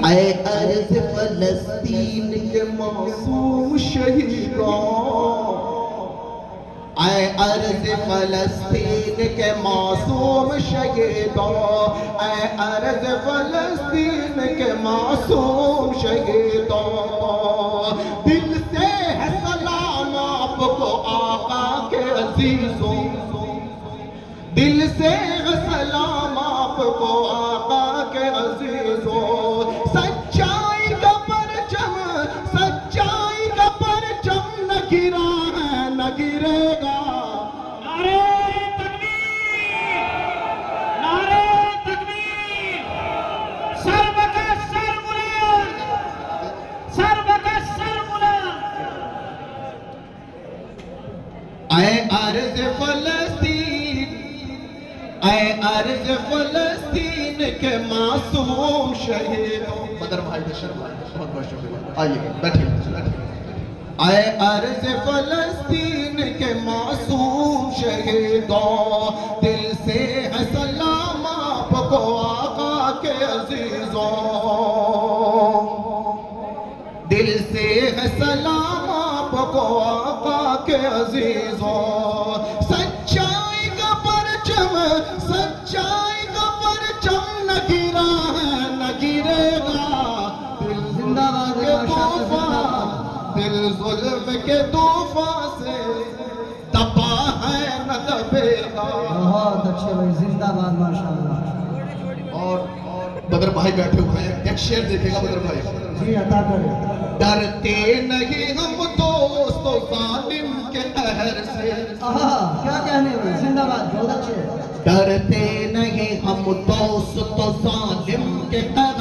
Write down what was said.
اے ارض فلسطین کے معصوم شہیدوں، اے ارض فلسطین کے معصوم شہیدوں، اے ارض فلسطین کے معصوم شہیدوں، دل سے ہے سلام آپ کو آقا کے عزیزوں، دل سے ہے سلام آپ کو آقا کے عزیزوں، سچائی کا پرچم، سچائی کا پرچم نہ گرا ہے نہ گرے گا۔ نعرہ تکبیر، نعرہ تکبیر، سر بکش سر بلند، سر بکش سر بلند۔ اے ارض فلسطین، اے ارض فلسطین کے معصوم شہیدوں، بدر بھائی بشر بھائی بہت بہت شکریہ، آئیے بیٹھیے۔ اے ارض فلسطین کے معصوم شہیدوں، دل سے ہے سلام آپ کو آقا کے عزیزوں، دل سے ہے سلام آپ کو آقا کے عزیزوں، سچائی کا پرچم، سچائی کا پرچم نہ گرا ہے نہ گرے گا، دل زندہ کے طوفان، دل ظلم کے طوفان سے دبا ہے نہ دبے گا۔ بہت اچھے بھائی، زندہ باد ماشاءاللہ۔ اور بدر بھائی بیٹھے ہوئے ہیں، ایک شعر دیکھے گا بدر بھائی۔ جی عطا کریں۔ ڈرتے نہیں ہم دوست و ظالم کے قہر سے، کیا کہنے ہوئے، زندہ باد، بہت اچھے۔ ڈرتے نہیں ہم دوست و ظالم کے قہر